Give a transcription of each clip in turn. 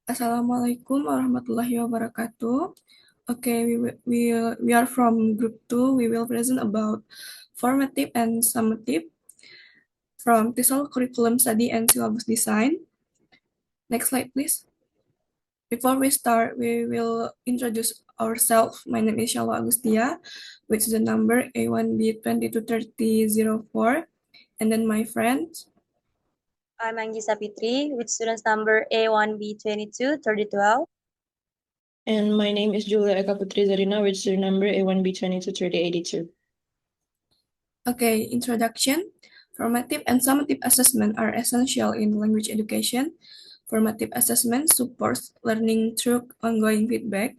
Assalamualaikum warahmatullahi wabarakatuh. Okay, we are from group 2. We will present about formative and summative from TESOL curriculum study and syllabus design. Next slide, please. Before we start, we will introduce ourselves. My name is Shalwa Agustia, which is the number A1B223004, and then my friends. I'm Anggisa Fitri with students number A1B223012. And my name is Julia Eka Putri Zarina with student number A1B223082. Okay, introduction. Formative and summative assessment are essential in language education. Formative assessment supports learning through ongoing feedback,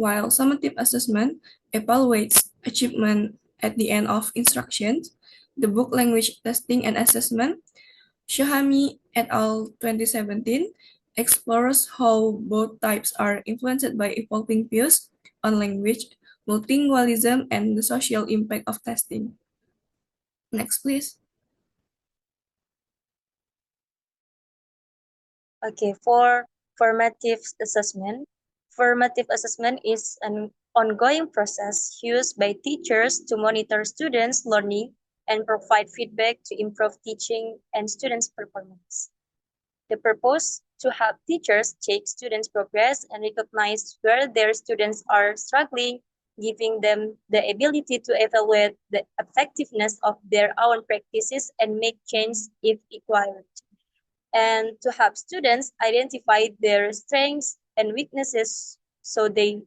while summative assessment evaluates achievement at the end of instructions. The book Language Testing and Assessment, Shahami et al. 2017, explores how both types are influenced by evolving views on language, multilingualism, and the social impact of testing. Next, please. Okay, for formative assessment. Formative assessment is an ongoing process used by teachers to monitor students' learning and provide feedback to improve teaching and students' performance. The purpose to help teachers check students' progress and recognize where their students are struggling, giving them the ability to evaluate the effectiveness of their own practices and make change if required. And to help students identify their strengths and weaknesses so they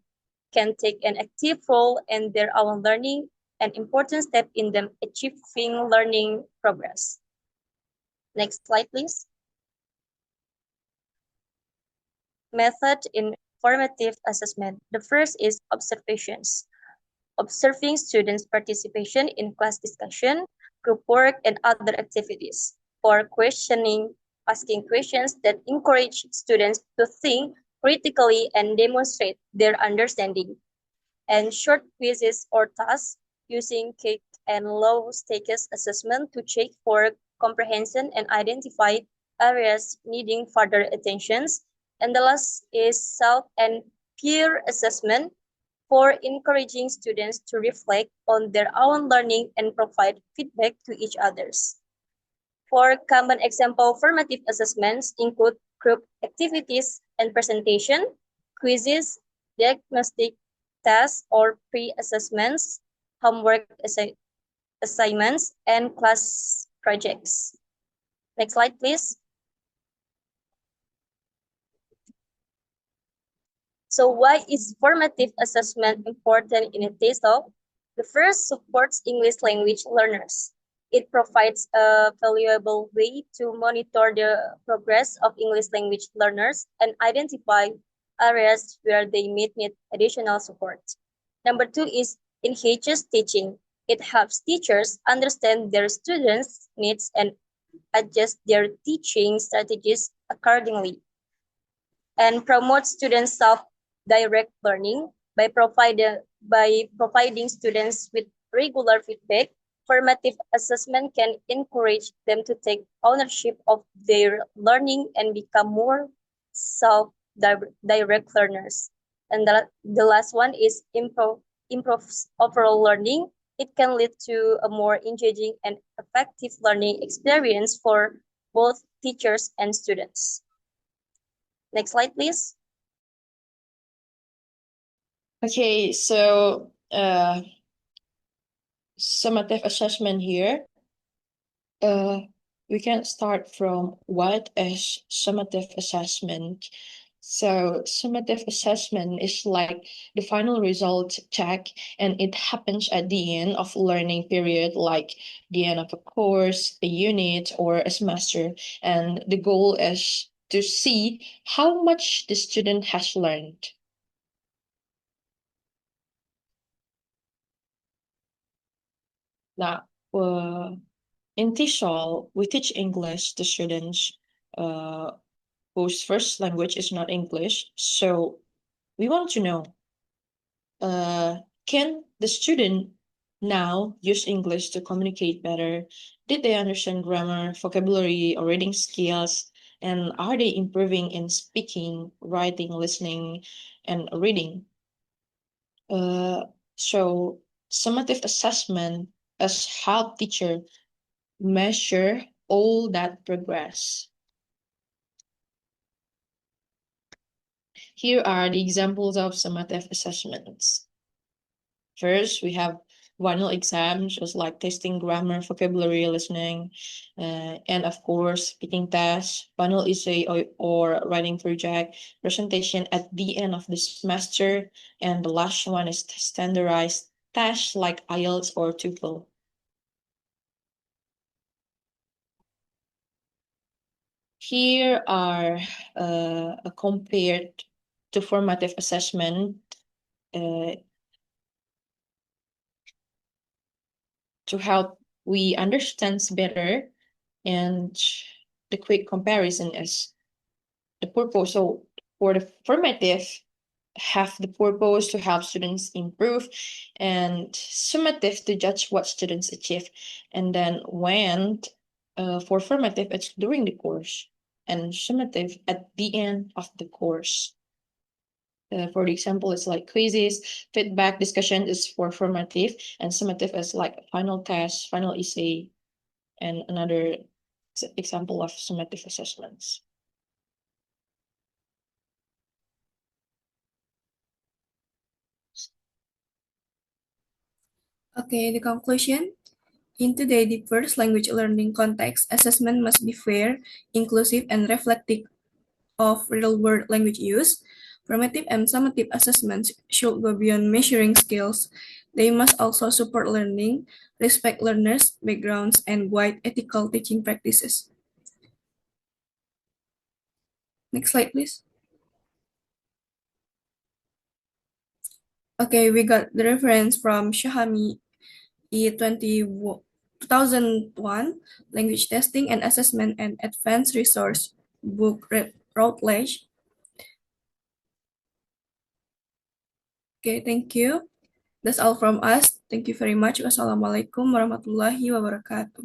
can take an active role in their own learning, an important step in them achieving learning progress. Next slide, please. Method in formative assessment. The first is observations. Observing students' participation in class discussion, group work, and other activities. For questioning, asking questions that encourage students to think critically and demonstrate their understanding. And short quizzes or tasks using quick and low stakes assessment to check for comprehension and identify areas needing further attentions. And the last is self and peer assessment for encouraging students to reflect on their own learning and provide feedback to each others. For common example formative assessments include group activities and presentation, quizzes, diagnostic tests or pre-assessments, homework assignments, and class projects. Next slide, please. So why is formative assessment important in a TESOL? The first supports English language learners. It provides a valuable way to monitor the progress of English language learners and identify areas where they may need additional support. Number two is enhances teaching. It helps teachers understand their students' needs and adjust their teaching strategies accordingly. And promotes students self-direct learning by providing students with regular feedback. Formative assessment can encourage them to take ownership of their learning and become more self-direct learners. And the last one is improves overall learning. It can lead to a more engaging and effective learning experience for both teachers and students. Next slide, please. Okay, so summative assessment here. We can start from what is summative assessment. So summative assessment is like the final result check, and it happens at the end of learning period, like the end of a course, a unit, or a semester. And the goal is to see how much the student has learned. Now, in TESOL, we teach English to students whose first language is not English. So we want to know, can the student now use English to communicate better? Did they understand grammar, vocabulary, or reading skills? And are they improving in speaking, writing, listening, and reading? So summative assessment as help teacher measure all that progress. Here are the examples of summative assessments. First, we have final exams, just like testing grammar, vocabulary, listening, and of course, speaking tests, final essay or writing project, presentation at the end of the semester, and the last one is standardized tests like IELTS or TOEFL. Here are compared to formative assessment to help we understand better, and the quick comparison is the purpose. So for the formative, have the purpose to help students improve, and summative to judge what students achieve. And then when for formative, it's during the course, and summative at the end of the course. For the example, it's like quizzes, feedback, discussion is for formative, and summative is like final test, final essay, and another example of summative assessments. Okay, the conclusion. In today's diverse language learning context, assessment must be fair, inclusive, and reflective of real-world language use. Formative and summative assessments should go beyond measuring skills. They must also support learning, respect learners' backgrounds, and guide ethical teaching practices. Next slide, please. Okay, we got the reference from Shahami E20 2001, Language Testing and Assessment and Advanced Resource Book Routledge. Okay, thank you. That's all from us. Thank you very much. Wassalamualaikum warahmatullahi wabarakatuh.